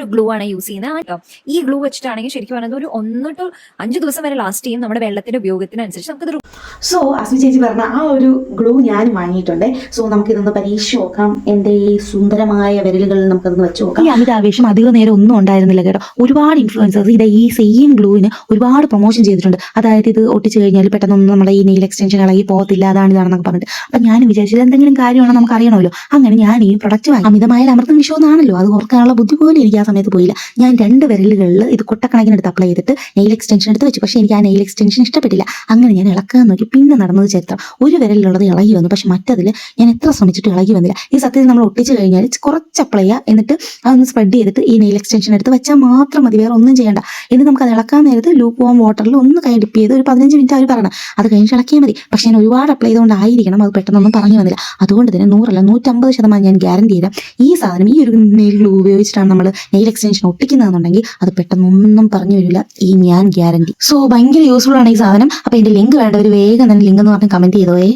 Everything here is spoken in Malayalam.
ഒരു ഗ്ലൂ ആണ് യൂസ് ചെയ്യുന്നത് കേട്ടോ. ഈ ഗ്ലൂ വെച്ചിട്ടാണെങ്കിൽ ശരിക്കും പറയുന്നത് ഒരു 1 to 5 ദിവസം വരെ ലാസ്റ്റ് ചെയ്യും നമ്മുടെ വെള്ളത്തിന്റെ ഉപയോഗത്തിനനുസരിച്ച്. നമുക്കത് സോ അസ്മി ചേച്ചി പറഞ്ഞ ആ ഒരു ഗ്ലൂ ഞാൻ വാങ്ങിയിട്ടുണ്ട്. സോ നമുക്കിതൊന്ന് പരീക്ഷിച്ച് നോക്കാം. എൻ്റെ ഈ സുന്ദരമായ വിരലുകളിൽ നമുക്കതൊന്ന് വെച്ച് നോക്കാം. ഈ അമിതാവേശം അധികം നേരം ഒന്നും ഉണ്ടായിരുന്നില്ല കേട്ടോ. ഒരുപാട് ഇൻഫ്ലുവൻസേഴ്സ് ഇത് ഈ സെയിം ഗ്ലൂവിന് ഒരുപാട് പ്രൊമോഷൻ ചെയ്തിട്ടുണ്ട്. അതായത് ഇത് ഒട്ടിച്ച് കഴിഞ്ഞാൽ പെട്ടെന്നൊന്നും നമ്മുടെ ഈ നെയിൽ എക്സ്റ്റൻഷൻ ഇളകി പോകത്തില്ല, ഇതാണെന്നൊക്കെ പറഞ്ഞിട്ട്. അപ്പം ഞാൻ വിചാരിച്ചത് എന്തെങ്കിലും കാര്യമാണോ നമുക്ക് അറിയണമല്ലോ. അങ്ങനെ ഞാൻ ഈ പ്രൊഡക്റ്റ് വാങ്ങി. അമിതമായ അമൃതം വിഷമെന്നാണല്ലോ, അത് ഓർക്കാനുള്ള ബുദ്ധി പോലും എനിക്ക് ആ സമയത്ത് പോയില്ല. ഞാൻ 2 വിരലുകളിൽ ഇത് കൊട്ടക്കണക്കിനെടുത്ത് അപ്ലൈ ചെയ്തിട്ട് നെയിൽ എക്സ്റ്റൻഷൻ എടുത്ത് വെച്ചു. പക്ഷേ എനിക്ക് ആ നെയിൽ എക്സ്റ്റൻഷൻ ഇഷ്ടപ്പെട്ടില്ല. അങ്ങനെ ഞാൻ ഇളക്കാൻ നോക്കി. പിന്നെ നടന്നത് ചരിത്രം. ഒരു വിരലിലുള്ളത് ഇളകി വന്നു, പക്ഷെ മറ്റതിൽ ഞാൻ എത്ര ശ്രമിച്ചിട്ട് ഇളകി വന്നില്ല. ഈ സത്യത്തിൽ നമ്മൾ ഒട്ടിച്ച് കഴിഞ്ഞാൽ കുറച്ച് അപ്ലൈ ചെയ്യുക, എന്നിട്ട് അതൊന്ന് സ്പ്രെഡ് ചെയ്തിട്ട് ഈ നെയിൽ എക്സ്റ്റൻഷൻ എടുത്ത് വെച്ചാൽ മാത്രം മതി, വേറെ ഒന്നും ചെയ്യേണ്ട. എന്നിട്ട് നമുക്ക് അത് ഇളക്കാൻ നേരത്ത് ലൂപ്പ് വാം വാട്ടറിൽ ഒന്ന് കൈ ഡിപ്പ് ചെയ്ത് ഒരു 15 മിനിറ്റ് അവർ പറയണം, അത് കഴിഞ്ഞ് ഇളക്കിയാൽ മതി. പക്ഷേ ഞാൻ ഒരുപാട് അപ്ലൈ ചെയ്തുകൊണ്ടായിരിക്കണം അത് പെട്ടെന്നൊന്നും പറഞ്ഞു വന്നില്ല. അതുകൊണ്ട് തന്നെ 100 അല്ല 150% ഞാൻ ഗ്യാരണ്ടി തരാം. ഈ സാധനം ഈ ഒരു നെയിൽ ഗ്ലൂ ഉപയോഗിച്ചിട്ടാണ് നമ്മൾ നെയിൽ എക്സ്റ്റൻഷൻ ഒട്ടിക്കുന്നതെന്നുണ്ടെങ്കിൽ അത് പെട്ടെന്നൊന്നും പറഞ്ഞു വരില്ല, ഈ ഞാൻ ഗ്യാരണ്ടി. സോ ഭയങ്കര യൂസ്ഫുൾ ആണ് ഈ സാധനം. അപ്പോൾ ഇതിന്റെ ലിങ്ക് വേണ്ടവർ വേഗം തന്നെ ലിങ്ക് എന്ന് പറഞ്ഞ് കമന്റ് ചെയ്തോയേ.